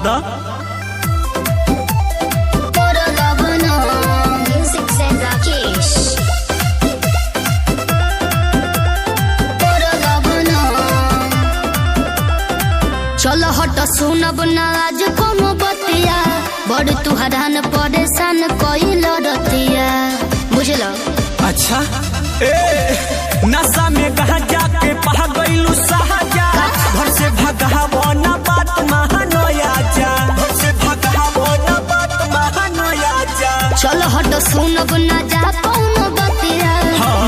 दा। चल हट सुनब ना आज कम बतिया, बड़ तुहरान परेशान कइल रतिया, बुझल? अच्छा नशा में कहा जाके पहा गईलू सहजा, घर से भगावो ना बात महानया जा, घर से भगावो ना बात महानया जा। चल हट सुनब ना जा कौन बतिया,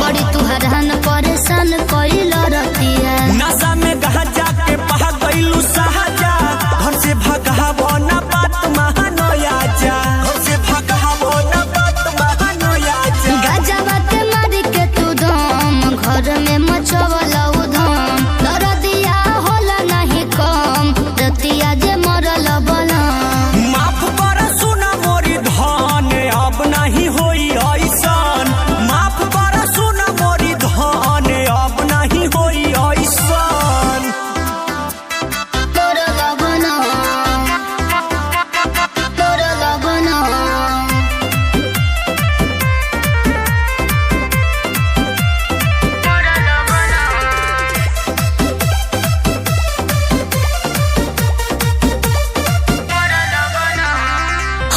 बड़ी तुहरान परेशान कइल रतिया। नशा में कहा जाके पहा गईलू सहजा, घर से भगावो ना बात महानया जा, घर से भगावो ना बात महानया जा। गजबा के मारी के तू दम, घर में मचवल उधम, दरदिया होला नहीं कम, रतिया जे मरल बलम। माफ कर सुना मोरी धन, अब नहीं होई ऐसन, माफ कर सुना मोरी धन, अब नहीं होई ऐसन। तोर लगन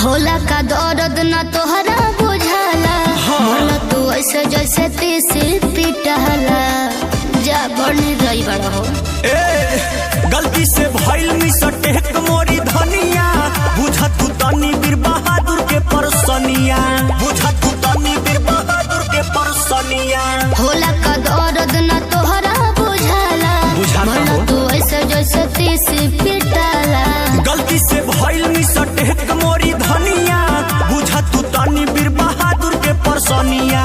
होला का दर्द न तोहरा बुझाला, मन तू ऐसे जैसे तीसी पिटहला, जा बनी रही बड़ा हो। गलती से भइल मिस्टेक मोरी धनिया, बुझा तू तनी बीर बहादुर के परसनिया, बुझा तू तनी बीर बहादुर के परसनिया। होला का दर्द न तोहरा बुझाला, मन तू ऐसे जैसे तीसी पिटहला। गलती से भइल मिस्टेक मोरी धनिया, बुझा तू तनी बीर बहादुर के परसनिया,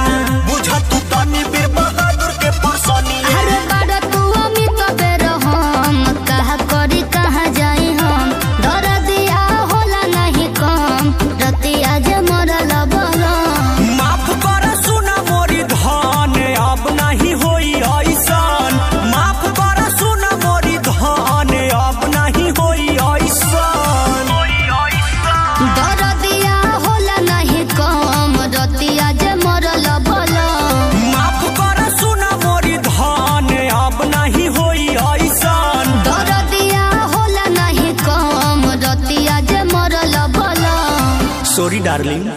बुझा तू तनी बीर बहादुर के परसनिया। अरे बड़ा तू अमित बेर हम, कहा करी कहाँ जाई हम, दर्दिया होला नहीं कम, रतिया जे मरल बलम। माफ कर सुना मोरी धन, अब नहीं होई ऐसन, माफ कर सुना मोरी धन, अब नहीं होई ऐसन। दर्दिया होला नहीं कम, रतिया जे मरल बलम। माफ कर सुना मोरी धन, अब नहीं होई ऐसन। दर्दिया होला नहीं कम, रतिया जे मरल बलम। Sorry darling.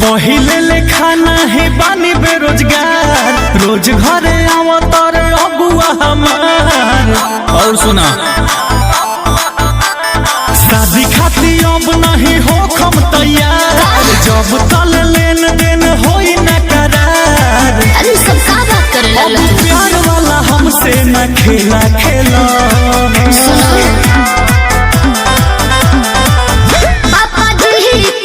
पहिले ले खाना है बानी बेरोजगार, रोज घरे आवा तारे अबुआ हमार। और सुना शादी खाती अब नहीं हो खम तैयार, जब तल लेन देन होई न करार। अरे सब का बात करे अब लगला तू? प्यार वाला हमसे न खेला खेला। पापा जी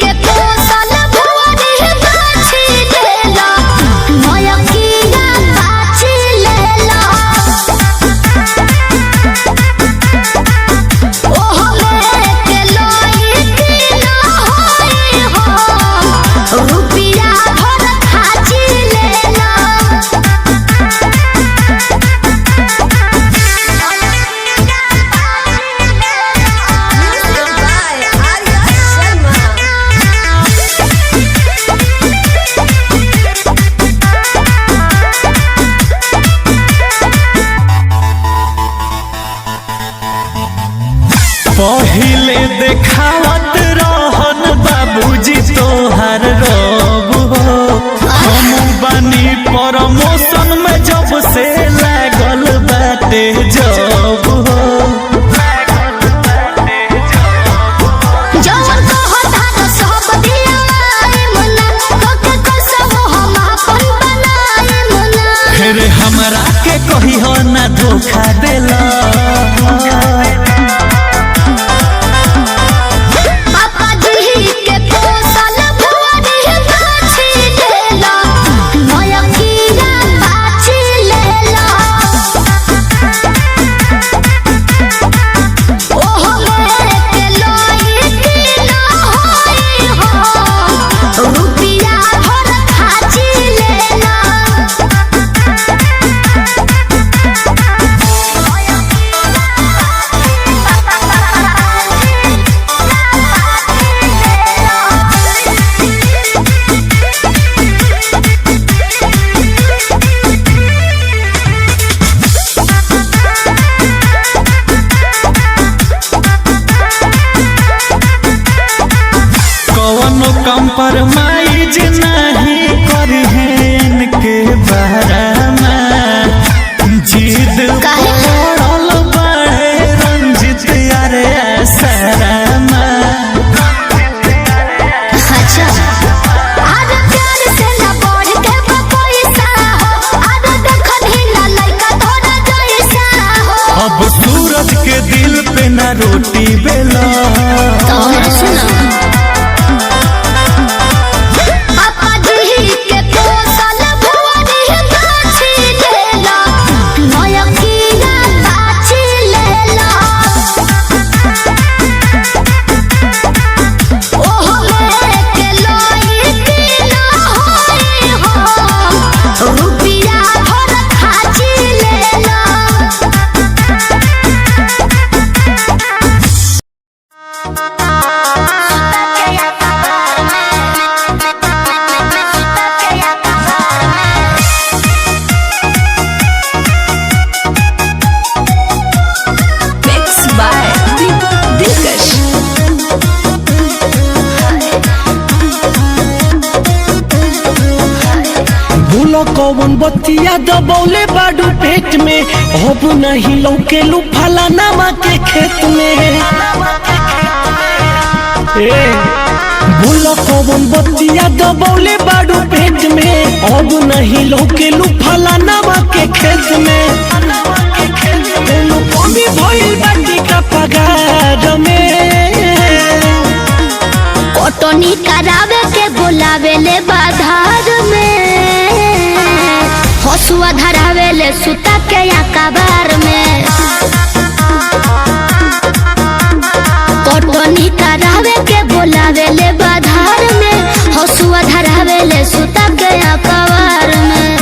के पोसल भुवरी बाछी लेला, मयकिया बाछी लेला। ओहो लेके लोई की ना होई हो, रुपिया भर खाची लेला। पहिले देखावत रहन बाबूजी तोहर रोब हो, हम बनी प्रमोशन में जब से लागल बाटे जब हो। जवन कहता न सब दियाए मना, कके कसम हम अपन बनाए मना। फिर हमरा के कही हो ना धोखा देला। पापा जी के पोसल भुवरी बाछी लेला, मयकिया बाछी कॉम्प्रोमाइज नहीं करी है इनके बारे में जिद पड़ल बड़े रंजित यारे शर्मा। अच्छा आज प्यार से ना बढ़ के कोई सा हो, आज देखन ही ना लइका तोरा जैसा हो। अब सूरज के दिल पे ना रोटी बेला तो सुनो पापा जी के पोसल भुवनी बाछी लेला, नयकीना बाछी लेला। ओहो लेके लइकी ना होई हो, रुपिया भर खाची लेला। Mixed by Deepak Dilkash. बोलो कौन बतिया दबौले बाडू पेट में, अब नहीं लौके लू फलाना के खेत में। बोलो कौन बतिया दबौले बाडू पेट में, अब नहीं लौके लू फलाना के खेत में। तेनू कमी भइल बाटी का पगार में, कटनी करावे के बोलावे ले बाधार में, हसुआ धरावे ले सुता के अकबार में। कटनी करावे के बोलावे ले बाधार में, हसुआ धरावे ले सुता के अकबार में।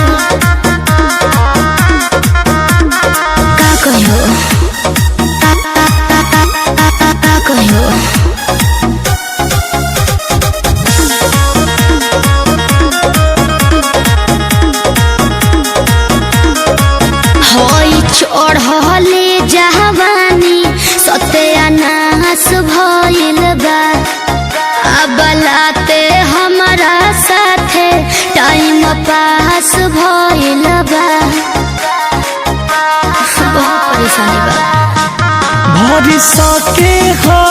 का कहियो का कहियो होई चढ़ले जवानी सत्यानाश भइल बा, अबलाते हमारा साथे टाइम पास भइल बा। बहुत परेशानी बा। भरी सके हो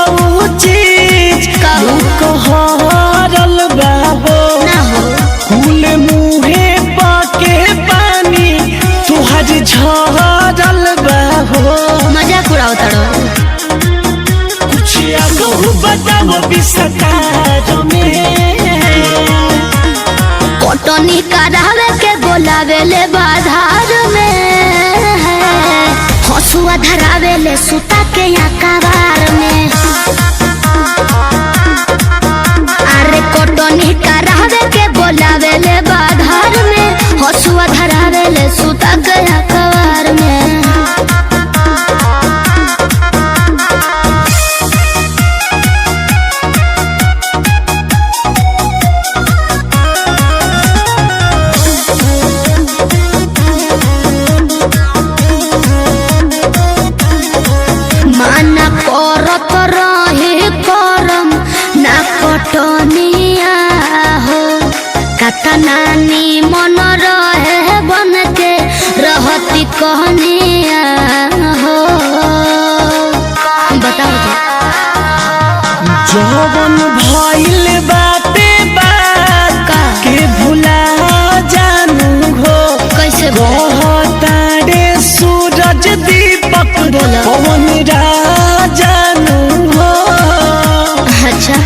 चीज कहो। कहरल बाबो ना हो फूल मुहे पाके पानी तुहर झरल बाबो। मजाक उड़ाओ तड़ो। कुछ कहू बताओ विस्तार में, कटनी करावे के बोलावे ले बाधार में, हसुआ धरावे ले सुता के अकबार में। अरे कटनी करावे के बोलावे ले बाधार में, हसुआ धरावे ले सुता के अकबार में। माना करत रहे करम ना कटनिया हो, कतनानी मन रहे बन के रहती कहनिया हो। बताओ तो जवन भइल बाटे बात का के भुला जानू हो। कैसे तारे सूरज दीपक बोला। पवन राजानू हो। अच्छा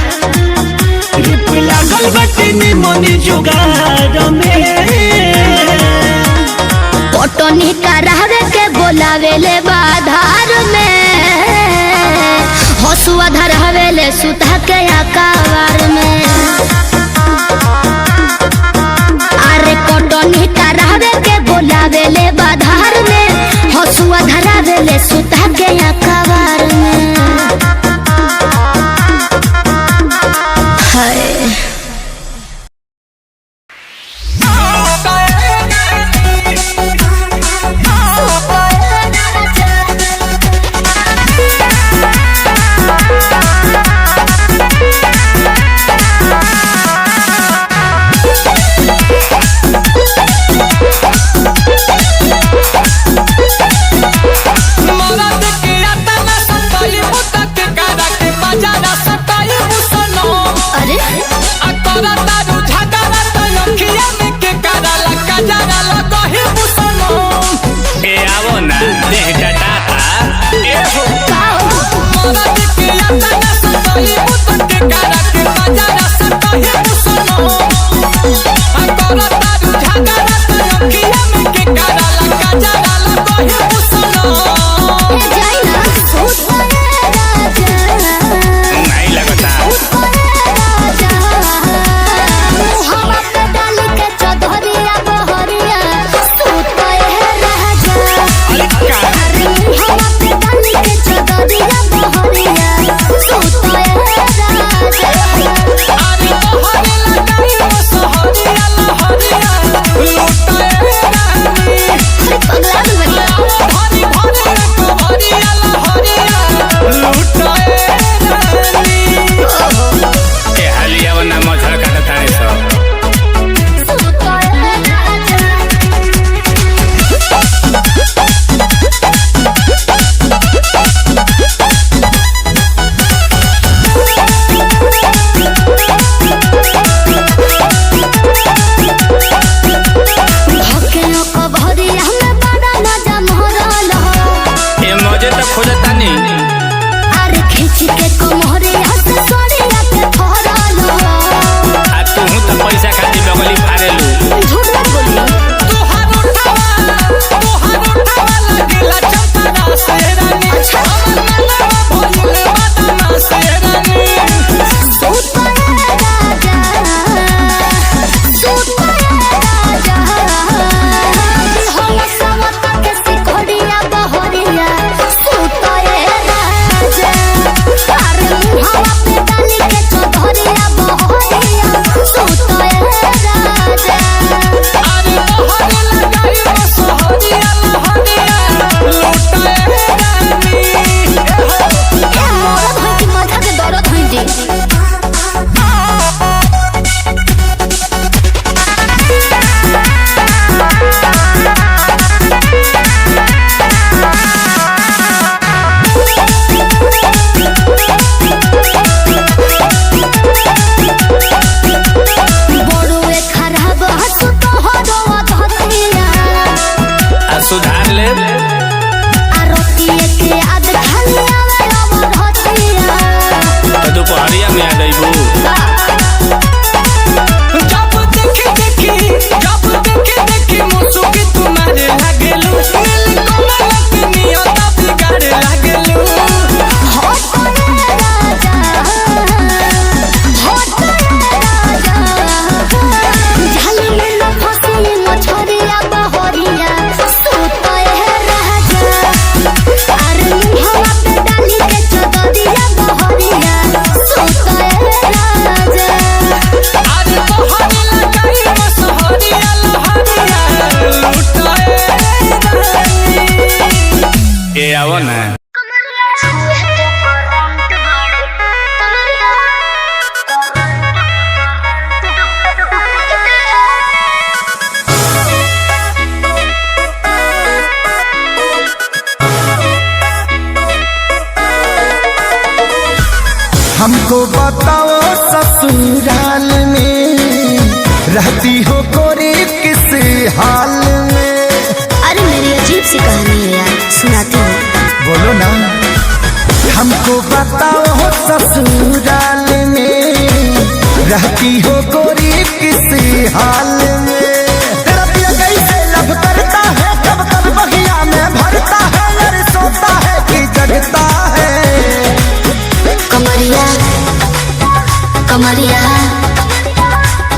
रिप लागल बाटे निमन जुगाड़ में, कटनी करावे के बोलावे ले बाधार में, हसुआ धरावे ले सुता के अकबार में। अरे कटनी करावे के बोलावे ले बाधार में, हसुआ धरावे ले सुता के अकबार में। हाय जाई मुत के करा के बाजार से कहे मुसनो अंतरा तारू झगड़ा तो अखिया में के करा लगा जरा ला कहे मुसनो जाई ना सूट परे राजा नहीं लगता राजा हवा पे डाल के चौधरिया बहरिया सूट परे राजा अरे का हवा पे डाल के चौधरिया बहरिया सूट परे राजा अरे बहरे लगाई वो सहरिया लहरिया लुटाए रानी पगला भी बनिया भरी भरी कवरिया लहरिया लुटाए रानी ए हलिया वना मछर काटता है सब सूट परे राजा भकेलो कभरिया में बड़ा मजा मोहरल हो ए मजे तो खोजता नहीं अरे खींच के कमरिया से सोरिया के फरल हो आ तू तो पैसा खाती बगली फाड़ेलू झूठ मत बोलिए तोहार उठावा लगेला चंपरा से रानी हमर मनवा भइले बदना से रानी सूट परे राजा सूट परे राजा हम सवत के सिकोड़िया बहरिया सूट परे राजा अरे हवा पे डाल के चौधरिया बहरिया सूट परे राजा अरे बहरे लगाई वो सहरिया लहरिया लुटाए रानी मोरा भाई की माथा के दर्द हुई जी बड़ुए खराब हसु तो हरो धतिया आ सुधार ले आरतीए के आद खाली आवे अब धतिया तो दोपहरिया में आ जाइबू जब देखी मुसुकी तुम्हारे लागेलू नील कमल के नियत बिगाड़े लागेलू हट परे राजा हट परे राजा झाली में न फसी मछरिया बहरिया सूत परे राजा अरे हवा पे डाली के चौधरिया बहरिया सूत परे राजा आज बहरे लगाई वो सहरिया लहरिया लुटाए रानी ए आवो ना हमको बताओ ससुराल में रहती हो गोरी किस हाल में। अरे मेरी अजीब सी कहानी है यार, सुनाती हूँ। बोलो ना। हमको बताओ ससुराल में रहती हो गोरी किस हाल में। तेरा पिया कैसे लब करता है, कब कब बगिया में भरता है, अरे सोता है कि जगता है। कमरिया कमरिया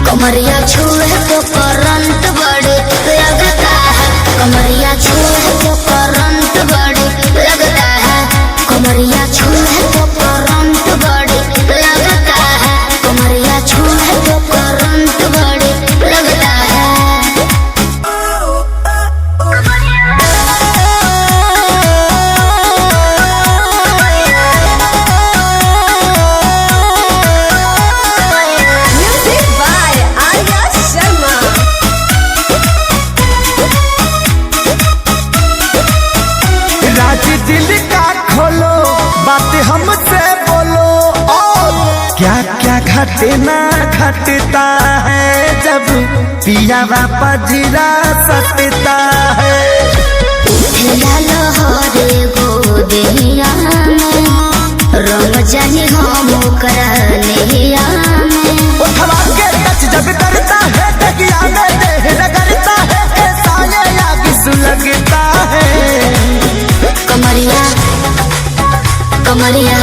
कमरिया छुए तो करंट बड़े लगता है। कमरिया छुए तो करंट बड़े लगता है। कमरिया छुए तो करंट बड़े लगता है। कमरिया छुए तो करंट बड़े लगता है। Music by Arya Sharma. राज दिल का खोलो, बात हमसे बोलो, और क्या क्या घटे ना घटता है जब पिया पजीरा सटता है। लहरे गोदिया में रंग जानी हम ओकरा नैया में। उठवा के टच जब करता है तकिया में देह रगड़ता है ऐसा ये आग सुलगता है। कमरिया कमरिया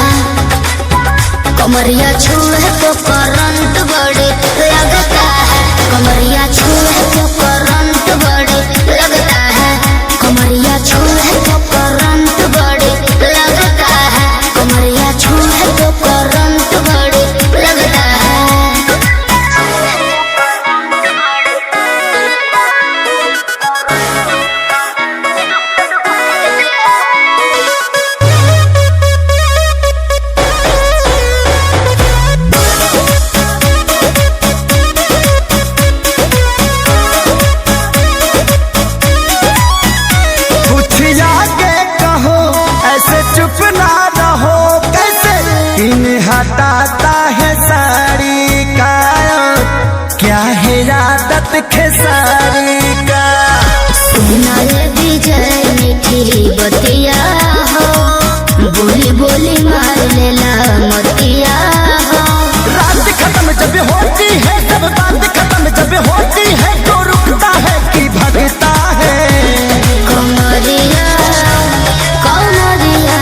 कमरिया छुए तो करंट बड़े लगता है। कमरिया छुए तो करंट बड़े लगता है। कमरिया छुए तो करंट बड़े लगता है। कमरिया छुए तो करंट बड़े लगता है। हटाता है साड़ी का क्या है आदत खेसारी का। सुना रे विजय मीठी बतिया हो बोली बोली मार लेला मतिया हो। रात खत्म जब होती है सब बात खत्म जब होती है तो रुकता है कि भगता है। कमरिया कमरिया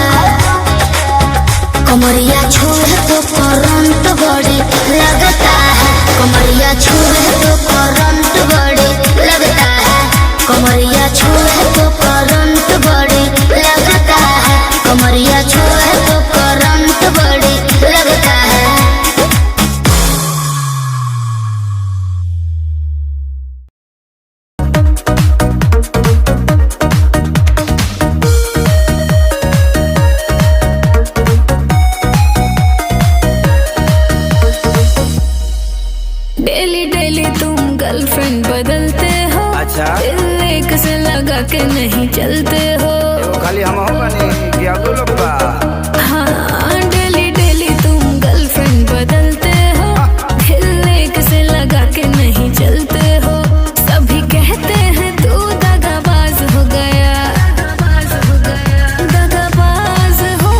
कमरिया छुए तो करंट बड़े लगता है। कमरिया छुए तो करंट बड़े लगता है। कमरिया छुए तो करंट बड़े लगता है। कमरिया छुए तो करंट बड़े लगता है। डेली डेली तुम गर्लफ्रेंड बदलते हो। अच्छा दिल एक से लगा के नहीं चलते हो। खाली हम हो बनी कि अब लोग बा। हाँ डेली डेली तुम गर्लफ्रेंड बदलते हो। दिल एक से लगा के नहीं चलते हो। सभी कहते हैं तू दगाबाज हो गया दगाबाज हो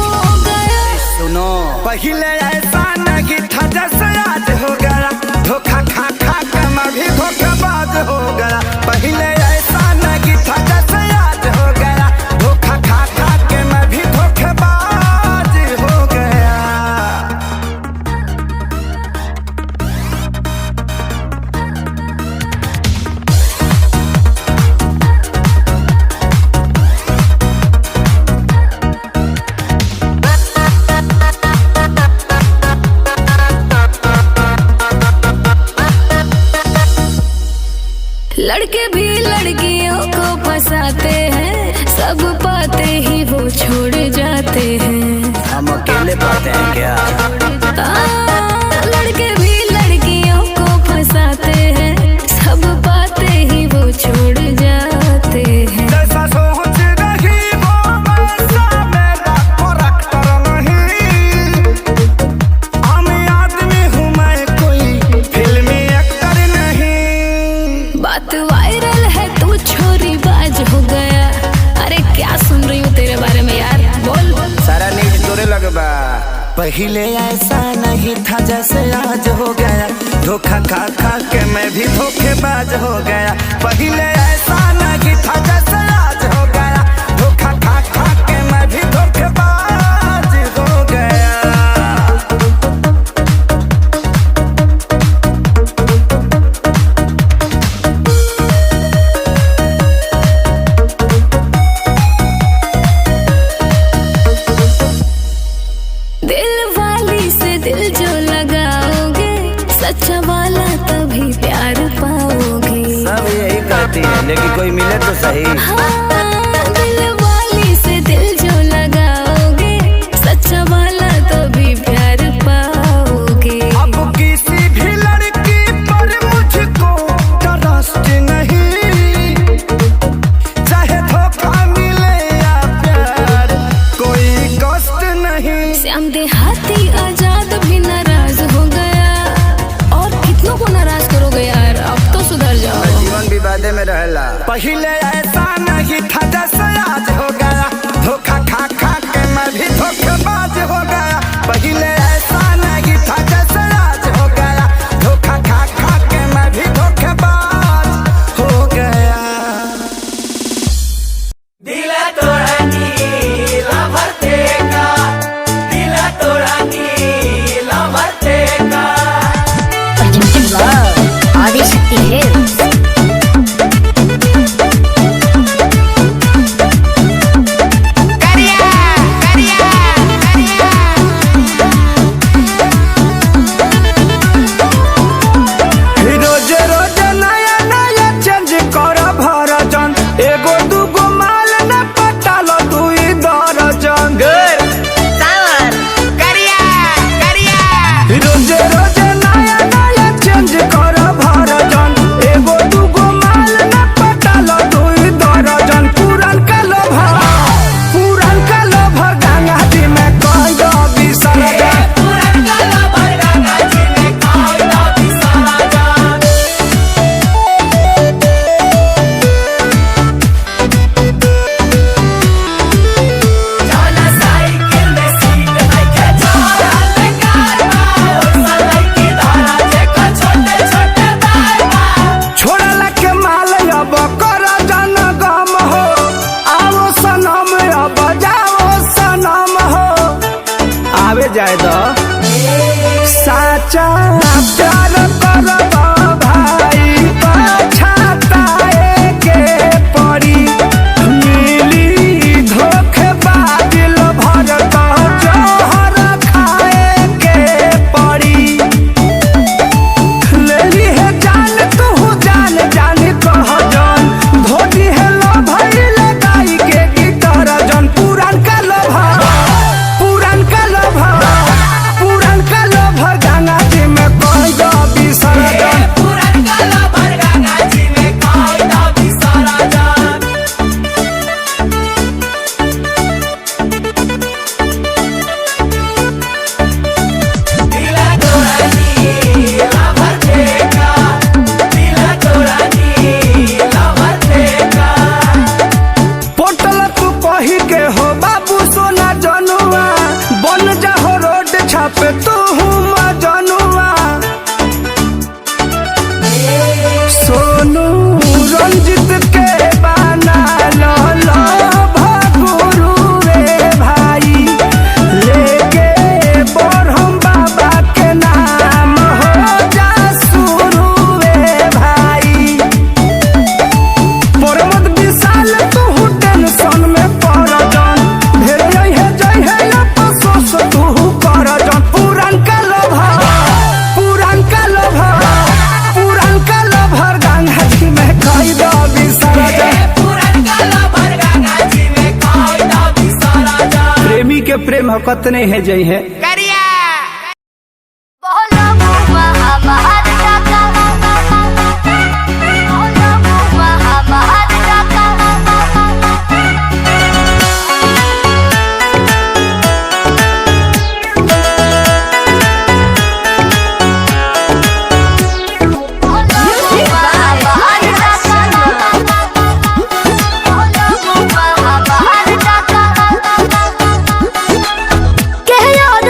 गया। सुनो पहले ऐसा नहीं था जैसे आज हो गया। धोखा खा खा के मैं भी धोखेबाज हो गया। पहले ऐसा नहीं था जैसे आज हो गया। धोखा खा खा के मैं भी धोखेबाज हो गया। लड़के भी लड़कियों को फंसाते हैं। सब पाते ही वो छोड़ जाते हैं। हम अकेले पाते हैं क्या? लड़के भी लड़कियों को फंसाते हैं। सब पाते ही वो छोड़ जाते हैं। जैसा सोच रही वो वैसा मेरा करैक्टर नहीं। आम आदमी हूँ मैं कोई फिल्मी एक्टर नहीं। बात वायरल है तू छोरी बाज हो गया। अरे क्या सुन रही हूँ तेरे बारे में यार, बोल। सारा न्यूज तोरे लगबा। पहले ऐसा नहीं था जैसे आज हो गया। धोखा खा खा के मैं भी धोखेबाज हो गया। पहले ऐसा नहीं था जैसे आज हो गया। धोखा खा खा के मैं भी धोखेबाज हो गया। दिल वाली से दिल जो लगाओगे सच्चा वाला तभी प्यार पाओगे। सब यही कहती है लेकिन कोई मिले तो सही। हाँ, दिल वाली से दिल जो लगाओगे सच्चा वाला तभी प्यार पाओगे। अब किसी भी लड़की पर मुझको ट्रस्ट नहीं। चाहे धोखा मिले या प्यार कोई कष्ट नहीं। श्याम देहाती आजाद भी नाराज हो गया। और कितनों को नाराज करोगे यार, अब तो सुधर जाओ। जीवन विवादे में रहला। पहले ऐसा नहीं मजनुआ सोनू रंजित के बना लो भगुरु रे भाई लेके बरहम बाबा के नाम हो जा शुरू रे भाई परमत विशाल तू टेंशन में पड़ जान ढेर जय है अफसोस तू कर जान पुरान का लोभर गंगा जी में कई दो बिसरा जा प्रेमी के प्रेम हकत नहीं है जय है बोलो महाभारत बोलो Mahabharata Music by Arya Sharma. के यार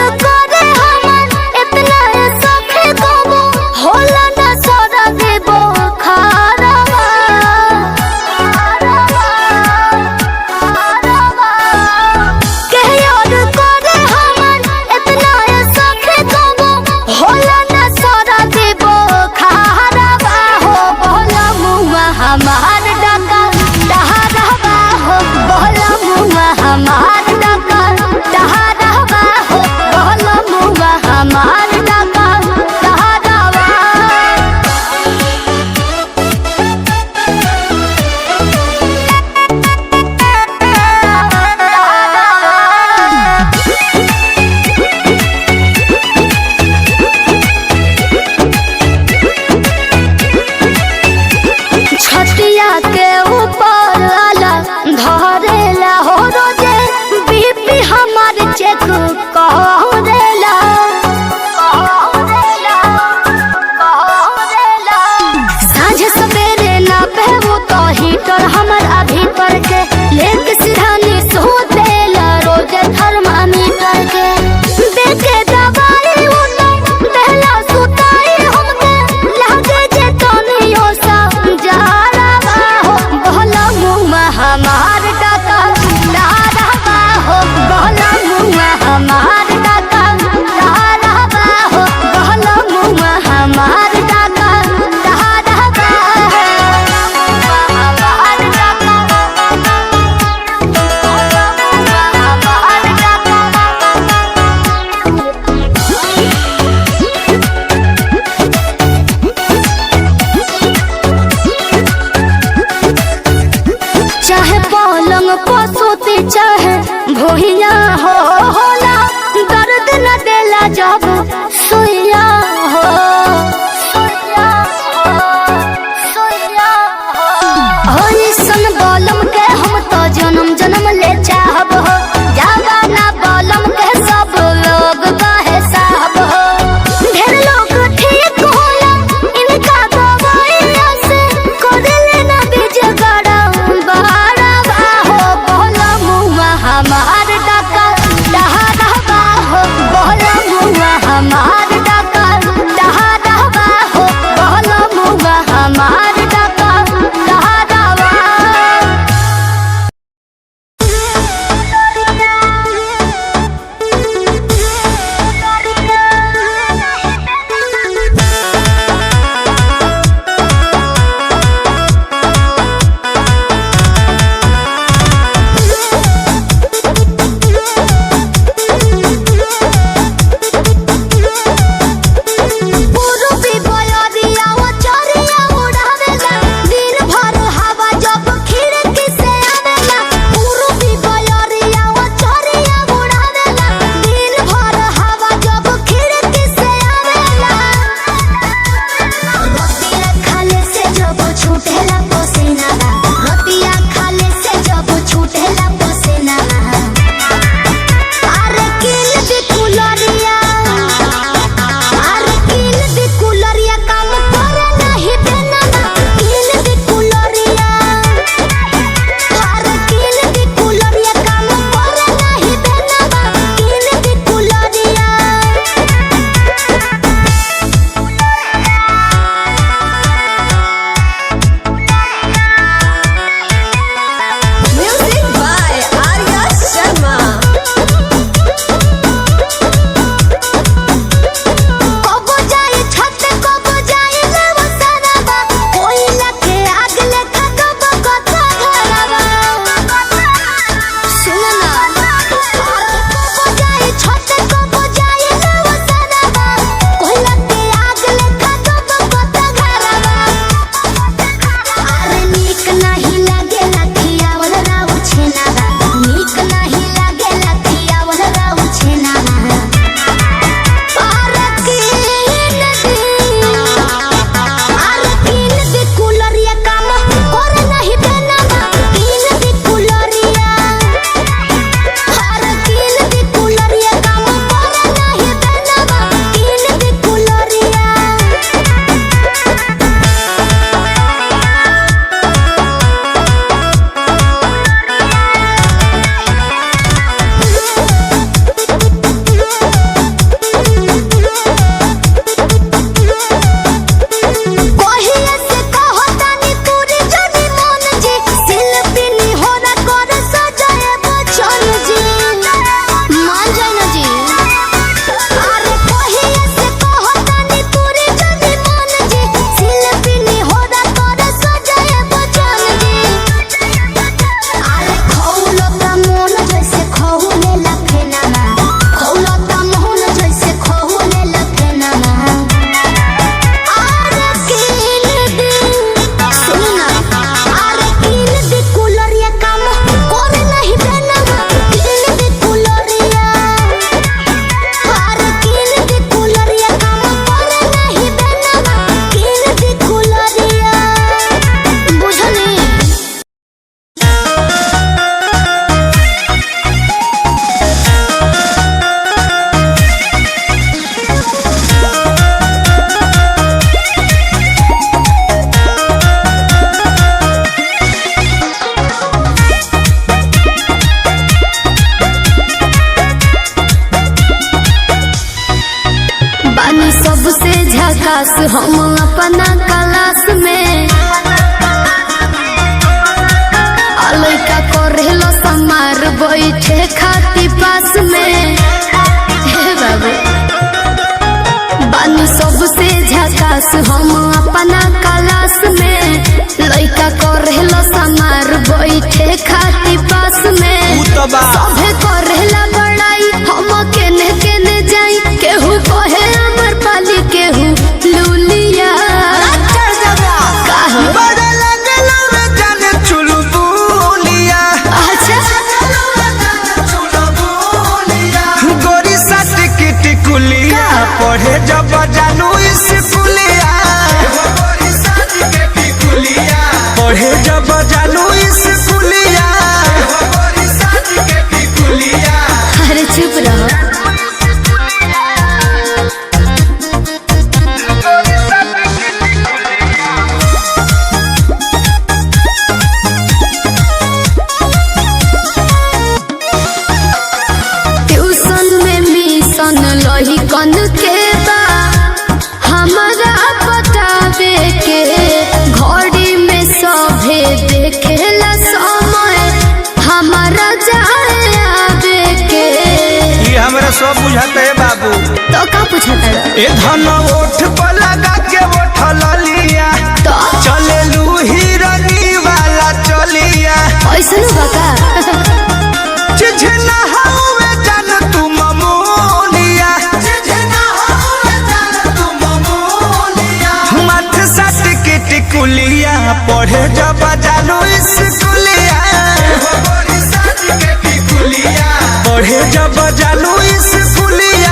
झकास हम अपना क्लास में लइका करेलो समार बैठे खाती पास में हे बाबू बानी सबसे झकास हम अपना क्लास में लइका करेलो समार बैठे खाती पास में सभे करेला बड़ाई हम केने केने जाई केहू कहे अमर पाली केहू लूलिया पढ़े जब जानू स्कूलिया पढ़े जब जानू स्कूलिया अरे चुप रहो लही कन के बा हमारा बतावे के घड़ी में सभे देखेला समय हमारा जाए आवे के ये हमरा सब बुझाते है बाबू तो का पूछता है ए धन ओठ पर लगा के ओठ लिया तो चले लू हिरनी वाला चलिया ऐसा न बका चिझना हवे जान तू ममोलिया माथे साट के टिकुलिया पढ़े जब जानू स्कूलिया पढ़े जब जानू स्कूलिया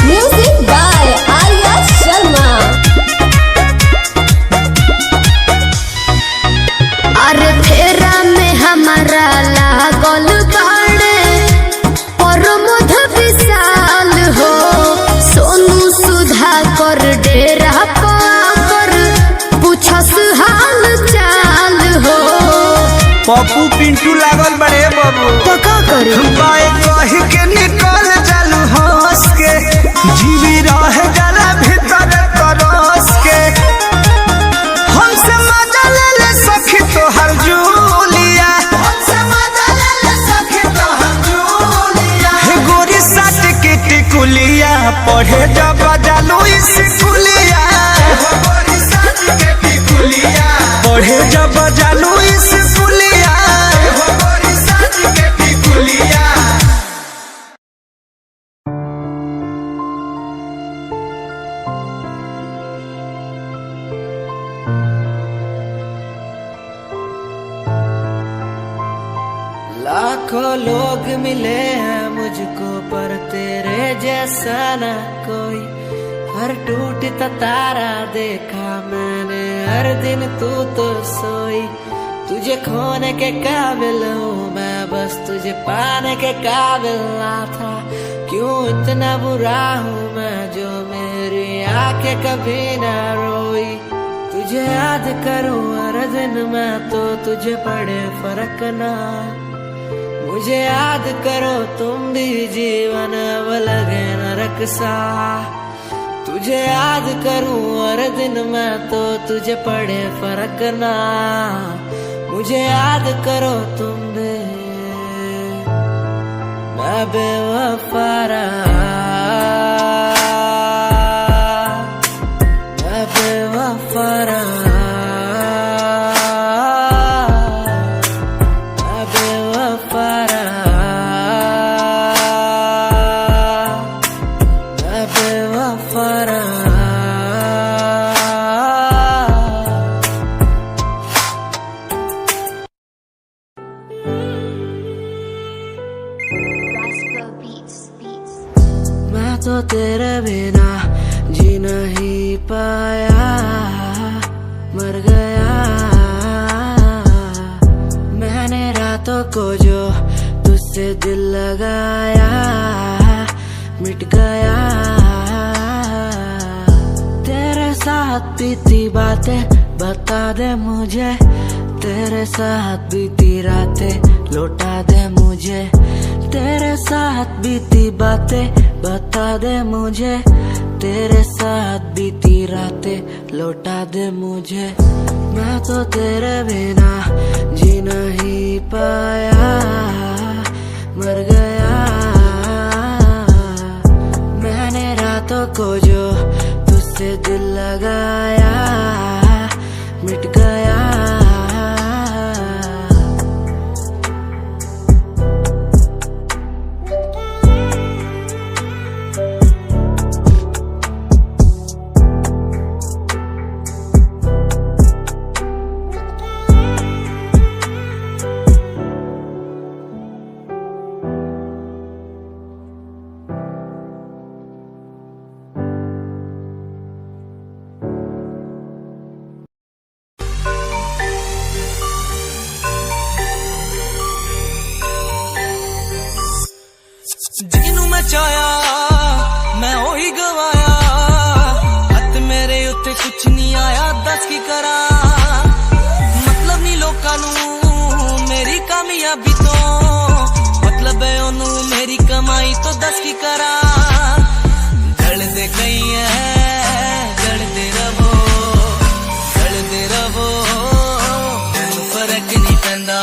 म्यूजिक बाय आर्या शर्मा। अरे फेरा में हमारा लागल बाड़े और मध विशाल हो सोनू सुधा कर डेरा पर पूछस हाल चाल हो पप्पू पिंटू लागल बड़े बाबू तो का करी बाय कह के निकल जालू हंस के जीवी रह जाला भीतर तरस के हमसे मजा ले ले सखी तोहर जूलिया हे गोरी साट के टिकुलिया पढ़े जब जानू स्कूलिया पढ़े जब जानू स्कूलिया लाखों लोग मिले हैं मुझको पर तेरे जैसा ना कोई हर टूटता तारा देखा मैंने हर दिन तू तो सोई तुझे खोने के काबिल हूँ मैं बस तुझे पाने के काबिल ना था क्यों इतना बुरा हूँ मैं जो मेरी आंखें कभी ना रोई तुझे याद करूँ हर दिन मैं तो तुझे पड़े फर्क ना मुझे याद करो तुम भी जीवन अब लगे नरक सा तुझे याद करूं हर दिन मैं तो तुझे पड़े फर्क ना मुझे याद करो तुम भी मैं बेवफा रहा मैं बेवफा रहा तो तेरे बिना जी नहीं पाया मर गया मैंने रातों को जो तुझसे दिल लगाया मिट गया तेरे साथ बीती बातें बता दे मुझे तेरे साथ बीती रातें लौटा दे मुझे, तेरे साथ बीती बातें बता दे मुझे, तेरे साथ बीती रातें लौटा दे मुझे। मैं तो तेरे बिना जी नहीं पाया, मर गया मैंने रातों को जो तुझसे दिल लगाया, मिट गया। ਜਿਹਨੂੰ ਮੈਂ ਚਾਹਿਆ ਮੈਂ ਉਹੀ ਗਵਾਇਆ, ਹੱਥ ਮੇਰੇ ਉੱਤੇ ਕੁਛ ਨਹੀਂ ਆਇਆ, ਦੱਸ ਕੀ ਕਰਾਂ। ਮਤਲਬ ਨਹੀਂ ਲੋਕਾਂ ਨੂੰ ਮੇਰੀ ਕਾਮਯਾਬੀ ਤੋਂ, ਮਤਲਬ ਹੈ ਉਹਨੂੰ ਮੇਰੀ ਕਮਾਈ ਤੋਂ, ਦੱਸ ਕੀ ਕਰਾਂ। ਜਲਦੇ ਗਈ ਐ ਜਲਦੇ ਰਵੋ, ਜਲਦੇ ਰਵੋ, ਮੈਨੂੰ ਫਰਕ ਨਹੀਂ ਪੈਂਦਾ।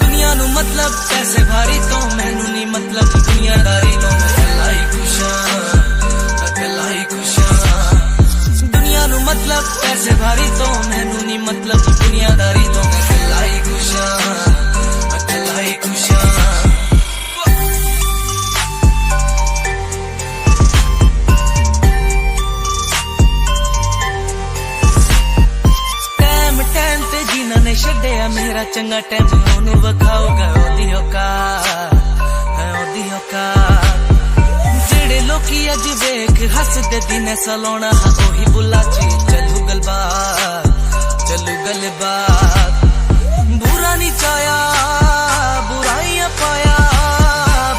ਦੁਨੀਆ ਨੂੰ ਮਤਲਬ ਪੈਸੇ ਭਾਰੀ ਤੋਂ, ਮੈਨੂੰ ਨਹੀਂ ਮਤਲਬ दुनियादारी तो मैं अकेला ही खुश हाँ, अकेला ही खुश हाँ। दुनिया नू मतलब पैसे भारी तो मैनू नहीं मतलब दुनियादारी तो मैं अकेला ही खुश हाँ, अकेला ही खुश हाँ। टाइम टाइम ते जिन्हां ने छड्डिया मेरा चंगा टाइम ओनू विखाओगा ओदी औकात, ਜਿਹੜੇ ਲੋਕੀ ਅੱਜ ਵੇਖ ਹੱਸਦੇ ਦਿਨੇ ਸਲਾਉਣਾ ਉਹੀ ਬੁੱਲਾ ਚ ਚੱਲੂ ਗੱਲਬਾਤ, ਚੱਲੂ ਗੱਲਬਾਤ। ਬੁਰਾ ਨਹੀਂ ਚਾਹਿਆ ਬੁਰਾਈਆਂ ਪਾਇਆ,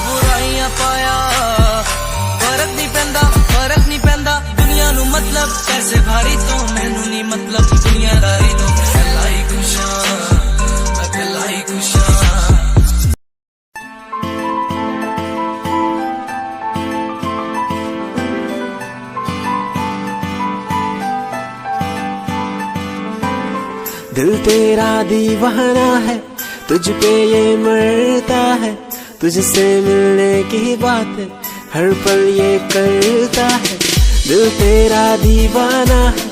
ਬੁਰਾਈਆਂ ਪਾਇਆ। ਫਰਕ ਨਹੀਂ ਪੈਂਦਾ, ਫਰਕ ਨਹੀਂ ਪੈਂਦਾ। ਦੁਨੀਆ ਨੂੰ ਮਤਲਬ ਪੈਸੇ ਭਾਰੀ ਤੋਂ, ਮੈਨੂੰ ਨਹੀਂ ਮਤਲਬ ਦੁਨੀਆਦਾਰੀ ਤੋਂ। ਮੈਂ ਇਕੱਲਾ ਹੀ ਖੁਸ਼ ਹਾਂ, ਇਕੱਲਾ ਹੀ ਖੁਸ਼ ਹਾਂ। दिल तेरा दीवाना है, तुझ पे ये मरता है, तुझसे मिलने की बात हर पल ये करता है। दिल तेरा दीवाना है,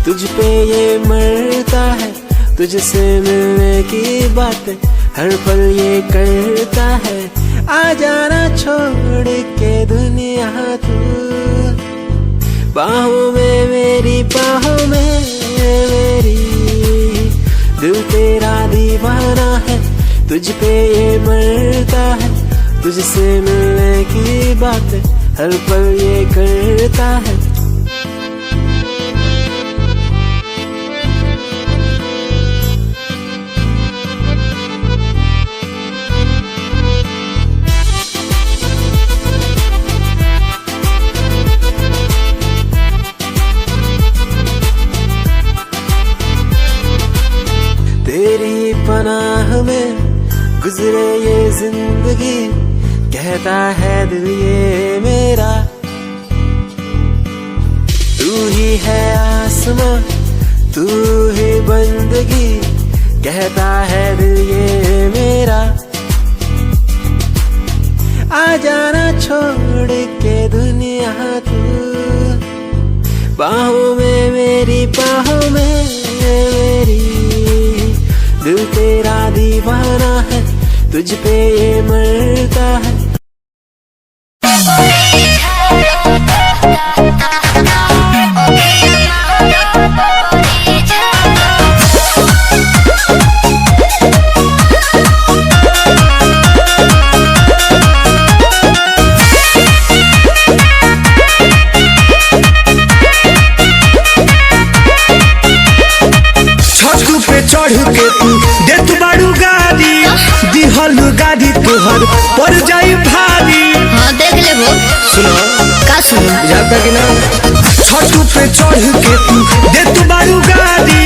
तुझ पे ये मरता है, तुझसे मिलने की बात हर पल ये करता है। आ जाना छोड़ के दुनिया तू, बाहों में मेरी, बाहों में मेरी। दिल तेरा दीवाना है, तुझ पे ये मरता है, तुझसे मिलने की बात हर पल ये करता है। तेरी पनाह में गुजरे ये जिंदगी, कहता है दिल ये मेरा। तू ही है आसमां, तू ही बंदगी, कहता है दिल ये मेरा। आ जाना छोड़ के दुनिया तू, बाहों में मेरी, बाहों में मेरी। दिल तेरा दीवाना है, तुझ पे ये मरता है। चढ़ के तू देत बाड़ू गाड़ी, दिहल गाड़ी तोहर पर जाई भारी। हाँ देख ले वो। सुनो का सुनो जाता कि ना, छत पे चढ़ के तू देत बाड़ू गाड़ी,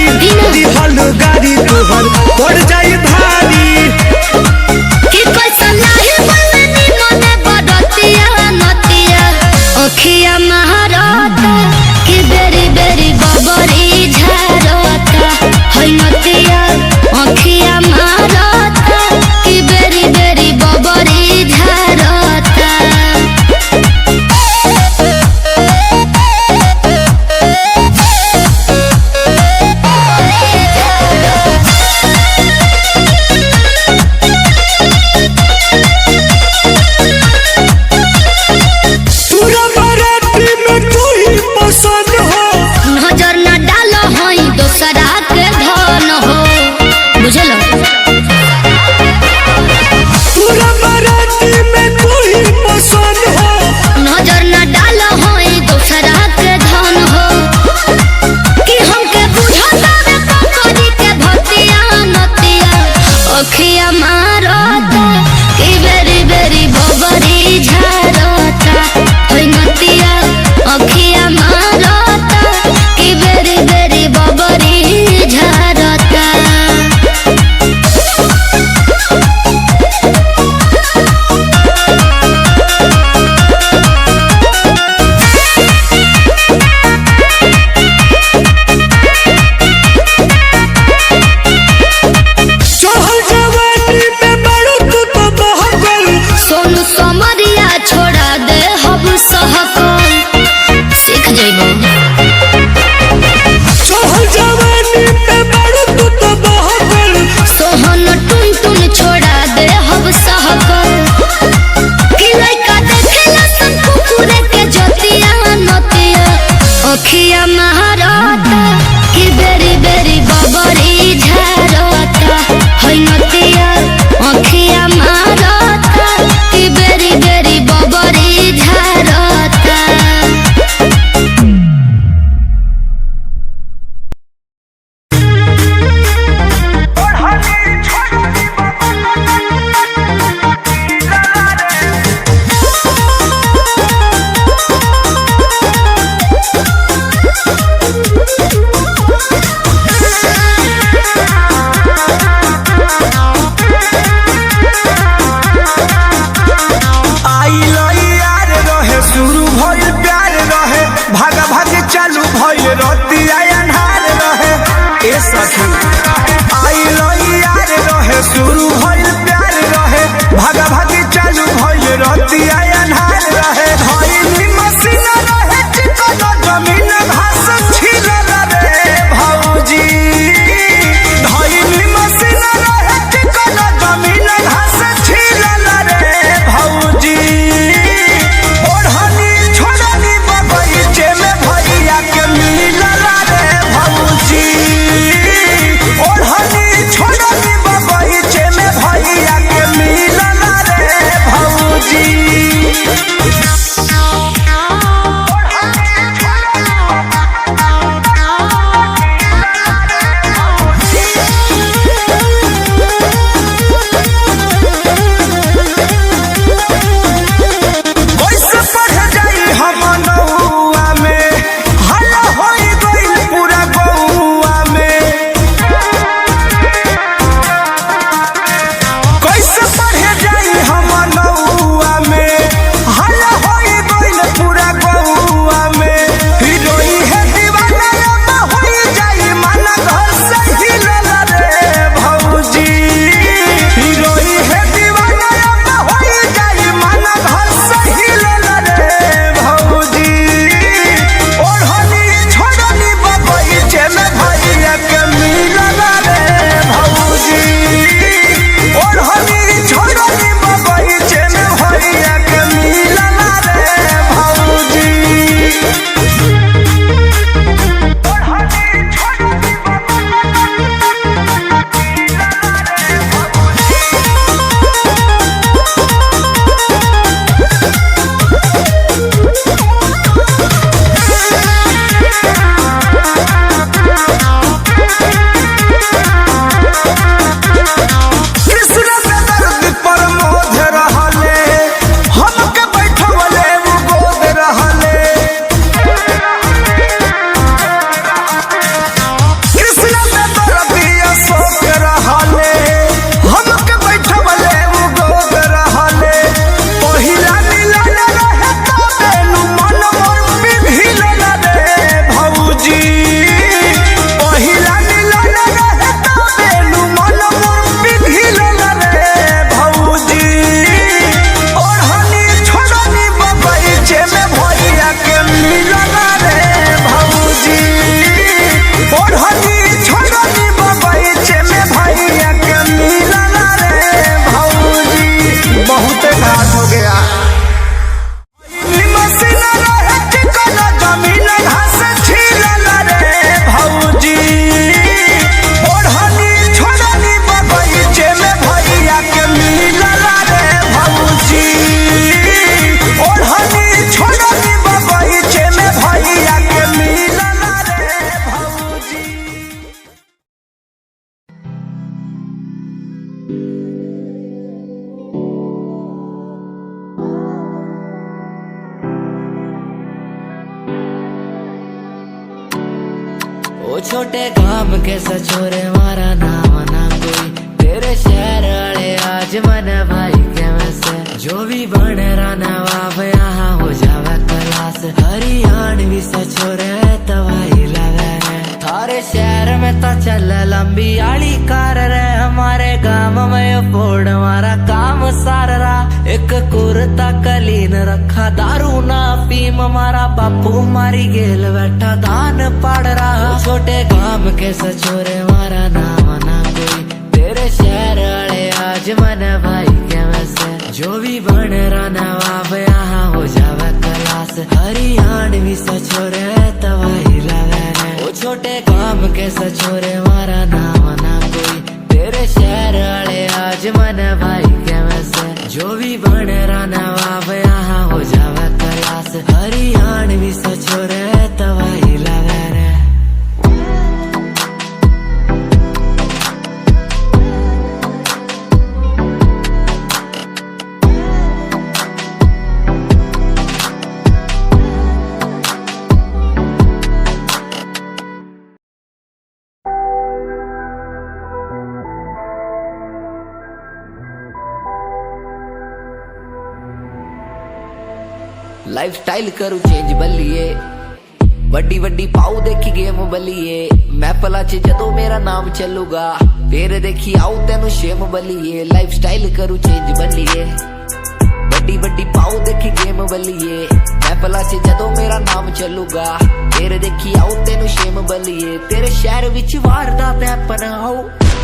दिहल गाड़ी तोहर पड़ जाई भारी। कि कैसा लाहे बलनी मने बदतिया नतिया ओखिया महारता कि बेरी बेरी बबरी झारता है नतिया ओखिया महारता कि बेरी बेरी बबरी झारता। ओ छोटे काम के सचोरे मारा नाम ना कोई, तेरे शहर वाले आज मन भाई के वैसे, जो भी बन रहा नवाब यहाँ हो जावे क्लास, हरियाणवी सचोरे तवाई लगे थारे शहर में तो चल लंबी आली कार रे, हमारे गांव में फोड़ हमारा काम सार रहा, एक कुर्ता कलीन रखा दारू ना फीम, हमारा बापू मारी गेल बैठा धान पाड़ रहा, छोटे काम के सचोरे मारा नाम ना कोई, तेरे शहर वाले आज मन भाई के वैसे, जो भी बन रहा नवाब यहाँ हो जावे क्लास, हरियाणवी सचोरे तवाई लगे ओ छोटे काम के सचोरे मारा नाम ना कोई, तेरे शहर वाले आज मन भाई के वैसे, जो भी बन रहा नवाब यहाँ हो जावे क्लास, हरियाणवी सचोरे तवाई लगे रे। लाइफ स्टाइल करू चेंज बल्लिए, वड्डी वड्डी पाऊ देखी गेम बल्लिए, महफला च जदों मेरा नाम चलूगा, फिर देखी आऊ तेनू शेम बल्लिए, लाइफ स्टाइल करू चेंज बल्लिए, वड्डी वड्डी पाऊ देखी गेम बल्लिए, महफला च जदों मेरा नाम चलूगा, फिर देखी आऊ तेनू शेम बल्लिए, तेरे शहर विच वारदात हैपन हो,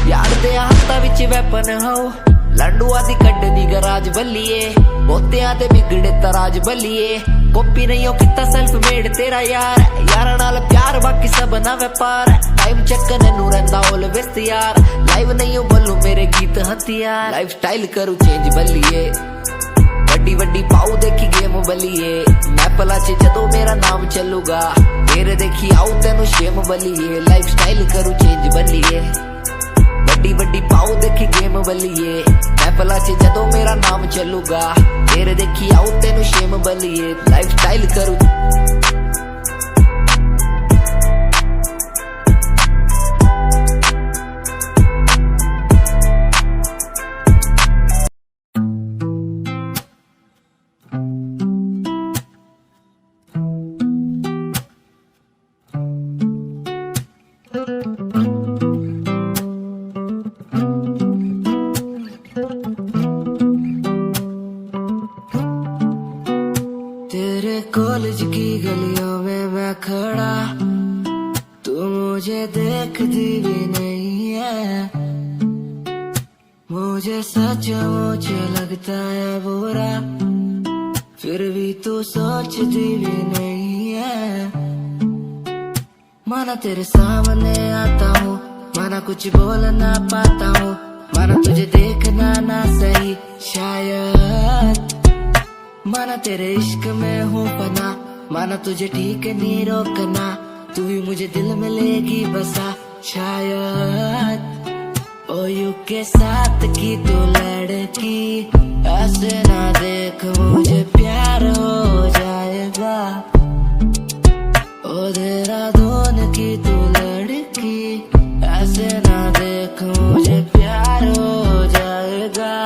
यार दे हाथा विच वैपन हो, लंडुआ दी कड्डनी गराज बल्लिए, बोतियां ते बिगड़े तराज बल्लिए, कॉपी नहीं हो किता सेल्फ मेड तेरा यार, यार नाल प्यार बाकी सब ना व्यापार, टाइम चक्कर नू रंदा ऑलवेज यार, लाइव नहीं हो बोलू मेरे गीत हथियार, लाइफ स्टाइल करू चेंज बल्लिए, वड्डी वड्डी पाऊ देखी गेम बल्लिए, महफला च जदों मेरा नाम चलूगा, फिर देखी आऊ तेनू शेम बल्लिए, लाइफ स्टाइल करू चेंज बल्लिए, वड्डी वड्डी पाऊ देखी गेम बल्लिए, महफला च जदों मेरा नाम चलूगा, फिर देखी आऊ तेनू शेम बल्लिए, लाइफ स्टाइल करू। कॉलेज की गलियों में मैं खड़ा, तू मुझे देखती भी नहीं है, मुझे सचमुच लगता है बुरा, फिर भी तू सोचती भी नहीं है, माना तेरे सामने आता हूँ, माना कुछ बोल ना पाता हूँ, माना तुझे देखना ना सही शायद, माना तेरे इश्क में हूँ पना, माना तुझे ठीक नहीं रोकना, तू ही मुझे दिल में लेगी बसा शायद, ओ यू के साथ की तू लड़की, ऐसे ना देख मुझे प्यार हो जाएगा, ओ देहरादून की तू लड़की, ऐसे ना देख मुझे प्यार हो जाएगा।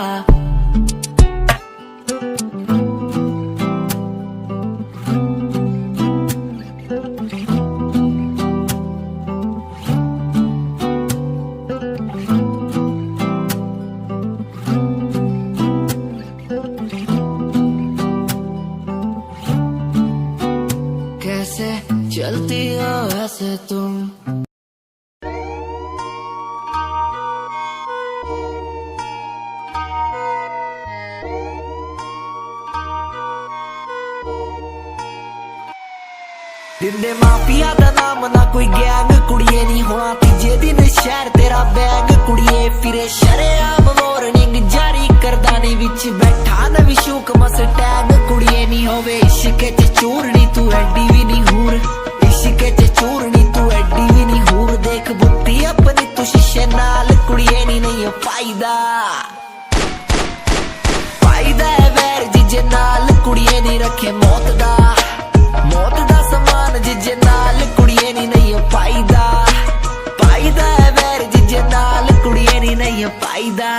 चलती हो ऐसे तुम, दिंदे माफिया दा नाम ना कोई गैंग, कुड़िए नहीं होना तीजे दिन शहर तेरा बैग, कुड़िए फिरे शरेआम वार्निंग जारी करदा नहीं विच बैठा न विशूक मस टैग, कुड़िए नहीं होवे इश्क च चूरनी तू एडी भी नहीं हूर, इश्क च चूरनी तू एडी भी नहीं हूर, देख बुत्ती अपनी तू शीशे नाल, कुड़िए नहीं फायदा फायदा है वैर जिजे नाल कुड़िए नहीं रखे मौत दा समान जिजे नाल कुड़िए नहीं फायदा फायदा है वैर जिजे नाल कुड़िए नहीं फायदा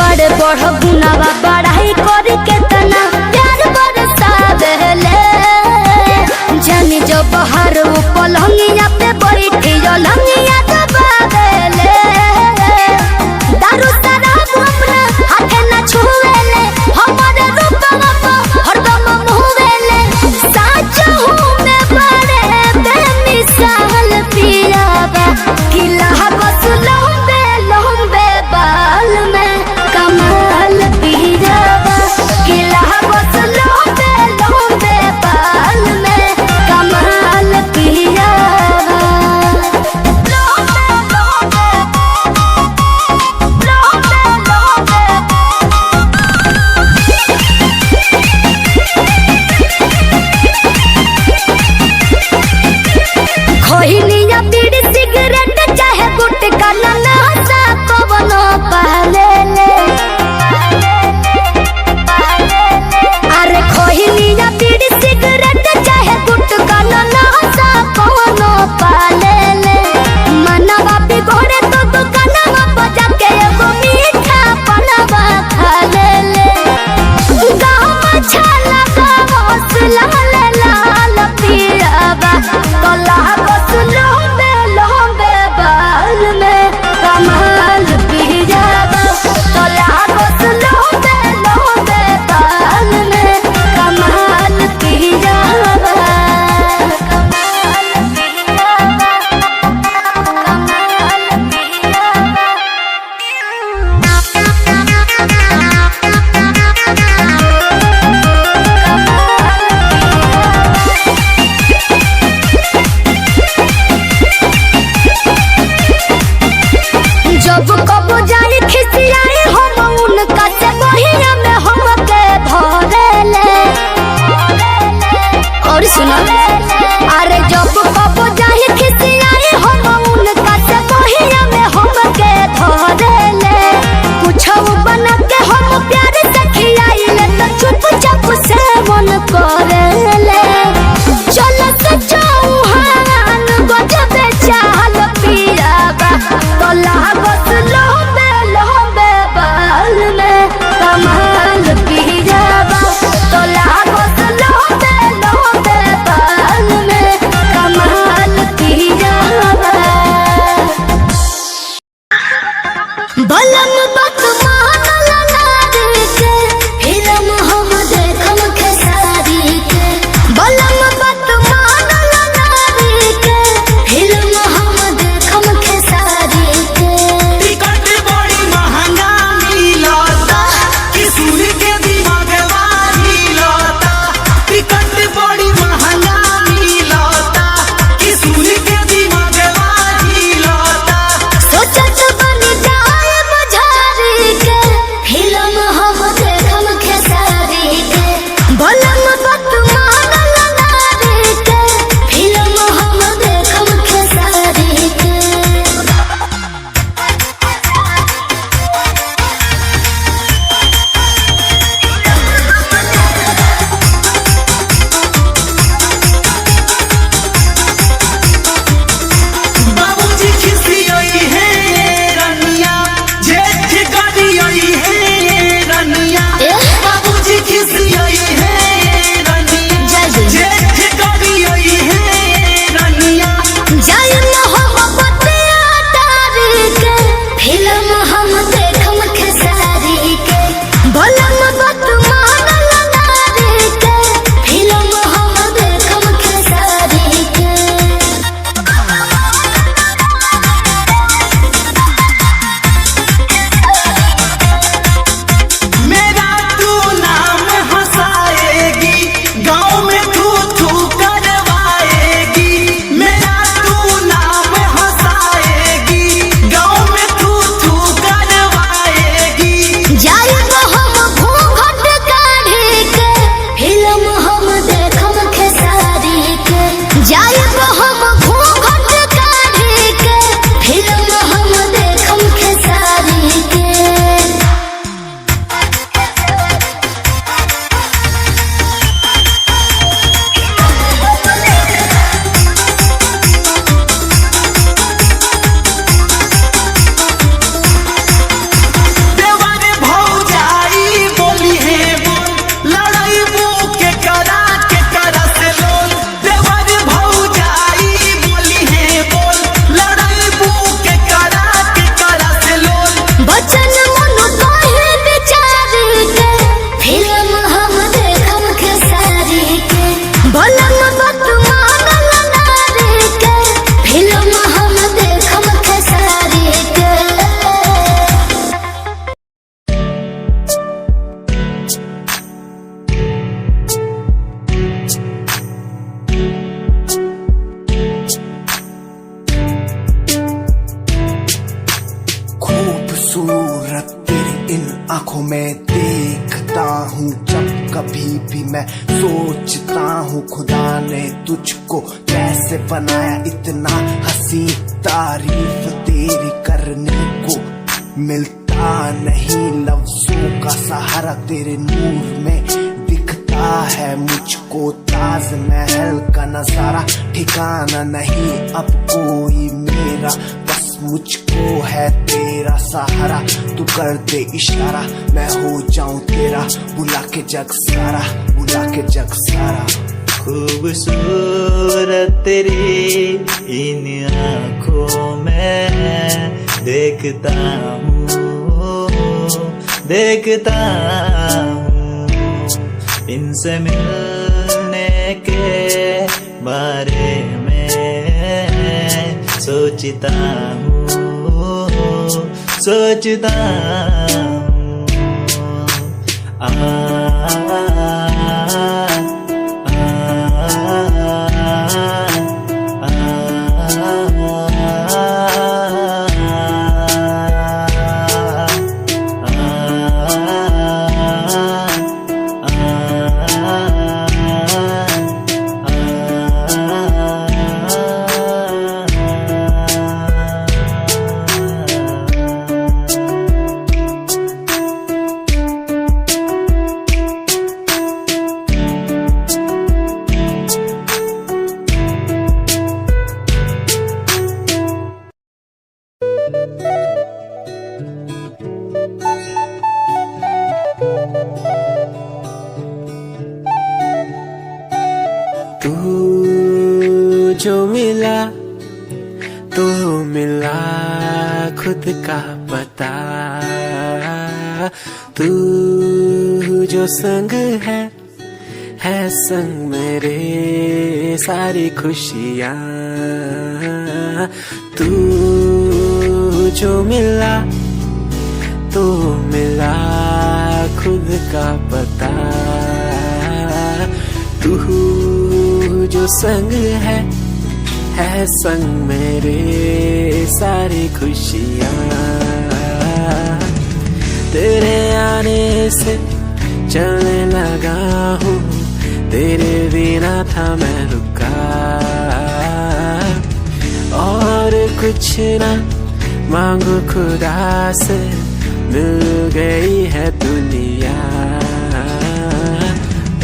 गुनावा पढ़ाई कर के तना प्यार बरसावेले जानी जो बाहर वो पलंगिया पे बैठी जो लंगिया दबावेले दारू शराब अपना हाथे न छुवेले हमारे रूपवा पर हरदम मुहवेले साच हूँ मैं बड़े बेमिसाल पियावा किला बस लंबे लंबे बाल में कमाल पियावा किला बस लंबे लंबे बाल में कमाल पियावा लंबे लंबे खूबसूरत तेरी इन आंखों में देखता हूँ जब कभी भी मैं सोचता हूँ खुदा ने तुझको कैसे बनाया इतना हंसी तारीफ तेरी करने को मिलता नहीं लफ्जों का सहारा तेरे नूर में दिखता है मुझको ताज महल का नजारा ठिकाना नहीं अब कोई मेरा बस मुझको है तेरा सहारा तू कर दे इशारा मैं हो जाऊं तेरा बुला के जग सारा बुला के जग सारा खूबसूरत तेरी इन आँखों में देखता हूँ इनसे मिलने के बारे में सोचता जो मिला तो मिला खुद का पता तू जो संग है संग मेरे सारी खुशियाँ तू जो मिला तो मिला खुद का पता तू जो संग है संग मेरे सारी खुशियाँ तेरे आने से चलने लगा हूँ तेरे बिना था मैं रुका और कुछ ना मांगो खुदा से मिल गई है दुनिया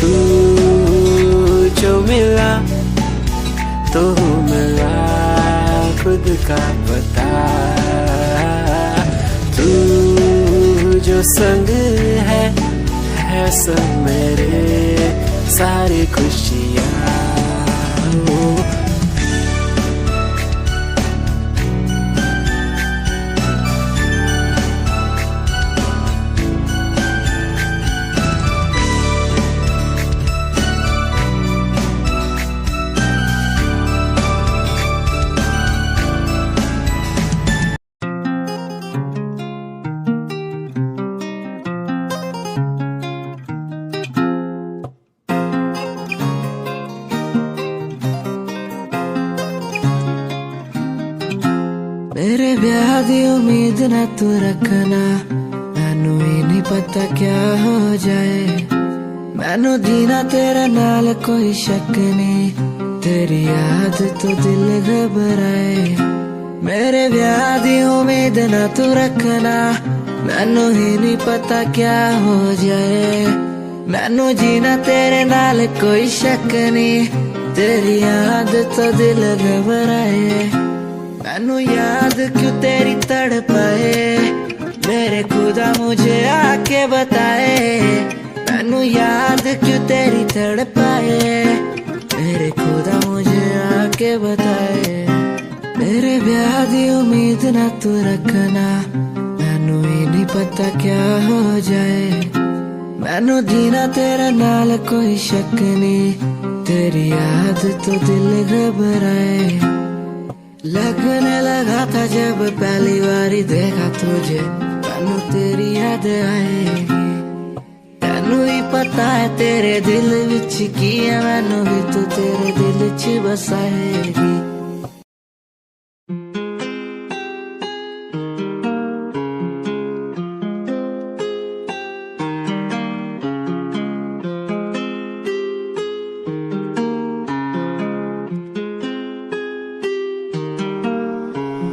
तू जो मिला तो मिला खुद का पता तू जो संग है संग मेरे सारी खुशियाँ मेरे ब्याह दी उम्मीद ना तू रखना मैनू ही नहीं पता क्या हो जाए मैनू जीना तेरे नाल कोई शक नहीं तेरी याद तो दिल घबराए मेरे ब्याह दी उम्मीद ना तू रखना मैनू ही नहीं पता क्या हो जाए मैनू जीना तेरे नाल कोई शक नहीं तेरी याद तो दिल घबराए मैनू याद क्यों तेरी तड़पाए मेरे खुदा मुझे आके बताए मैनू याद क्यों तेरी तड़पाए मेरे खुदा मुझे आके बताए मेरे ब्याह दी उम्मीद ना तू रखना मैनू ही नहीं पता क्या हो जाए मैनू जीना तेरे नाल कोई शक नहीं तेरी याद तो दिल घबराए लगने लगा था जब पहली बारी देखा तुझे मैनू तेरी याद आएगी मैनू ही पता है तेरे दिल विच की है मैनू भी तू तेरे दिल च बसाएगी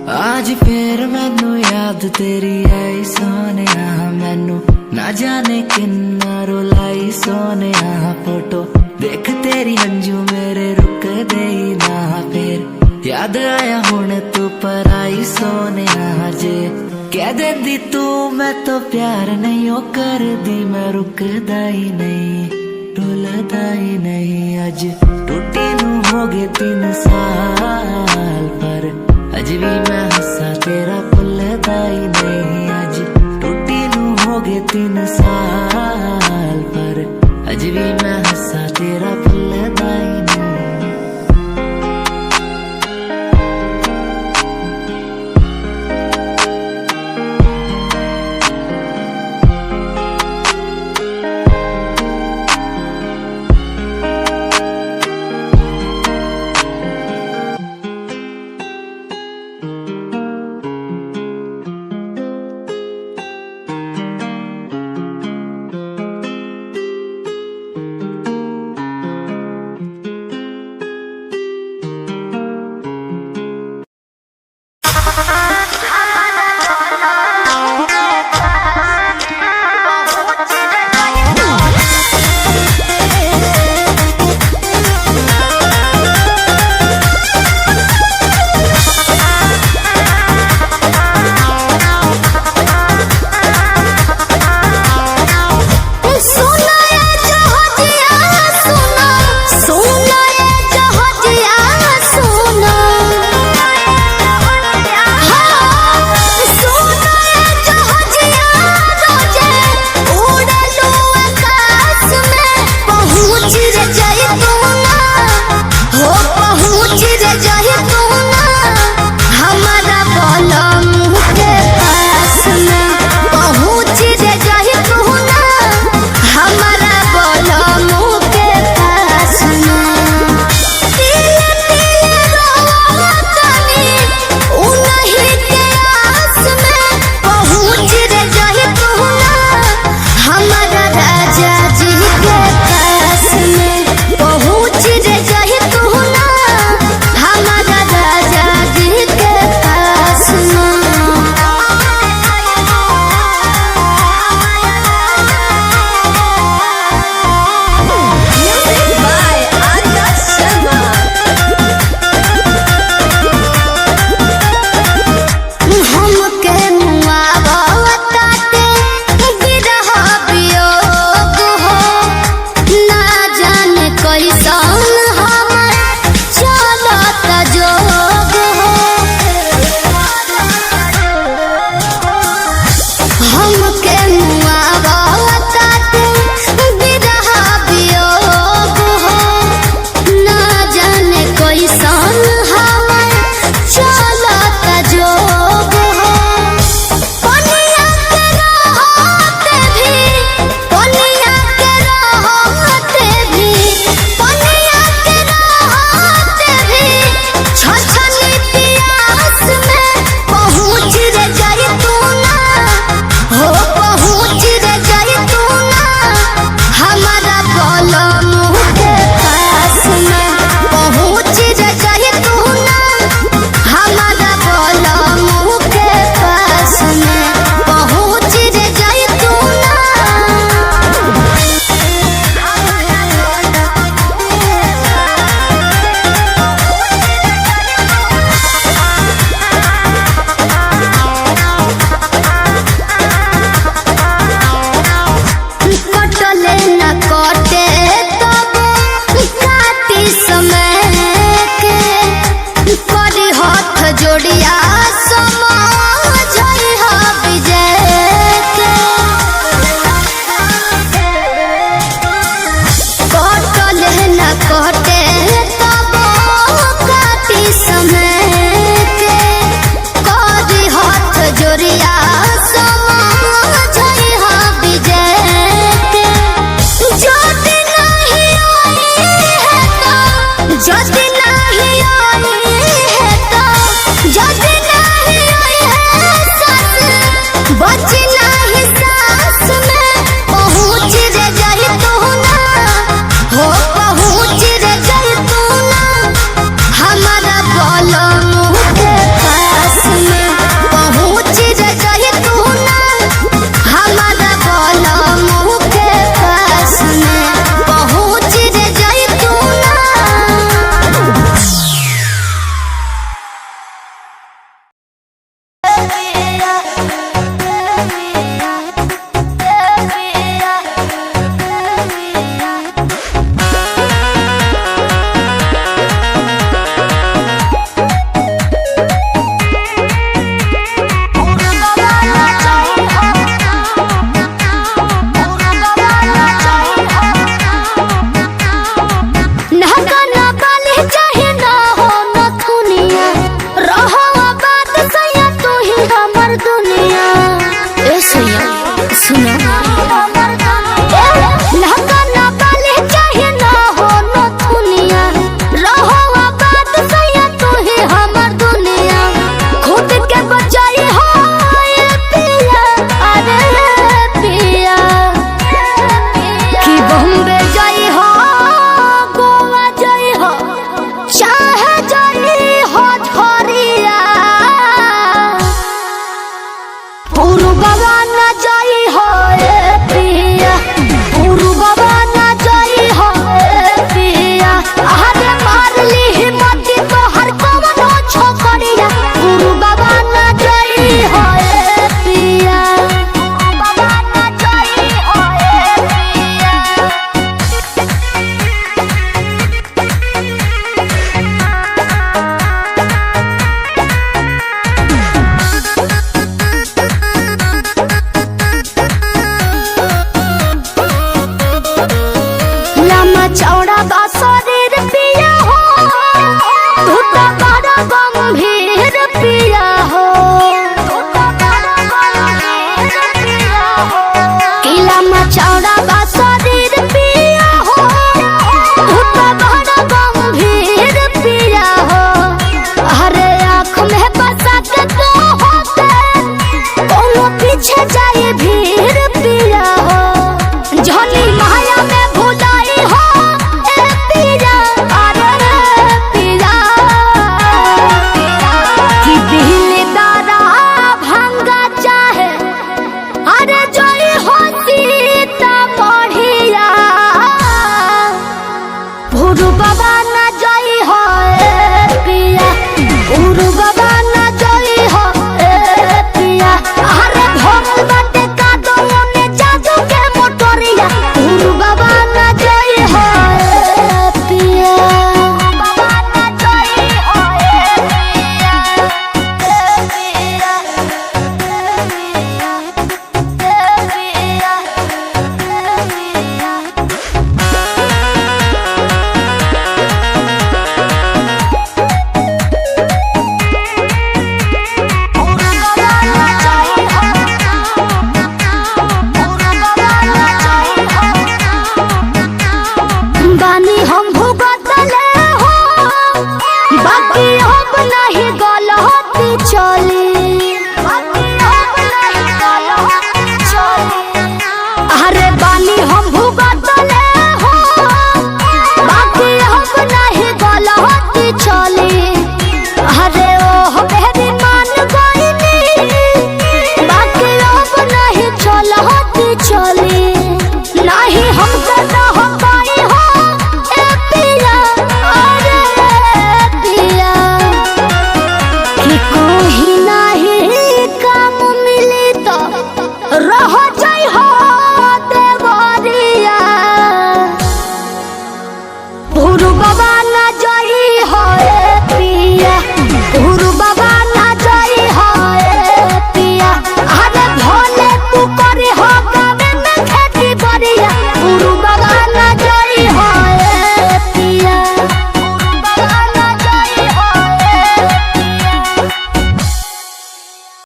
आज फिर मैनू याद तेरी आई सोने मैनू ना जाने किन्ना रुलाई सोने फोटो देख तेरी अंजू मेरे रुक दे ना फिर याद आया हुण तू पर आई सोने जे कह देंदी तू मैं तो प्यार नहीं ओ कर दी मैं रुकदा ही नहीं रुलदा ही नहीं अज टूटी नू हो गए 3 साल पर अज भी मैं हंसा तेरा भुलदा ही नहीं अज टूटी नू हो गए 3 साल पर अज भी मैं हंसा तेरा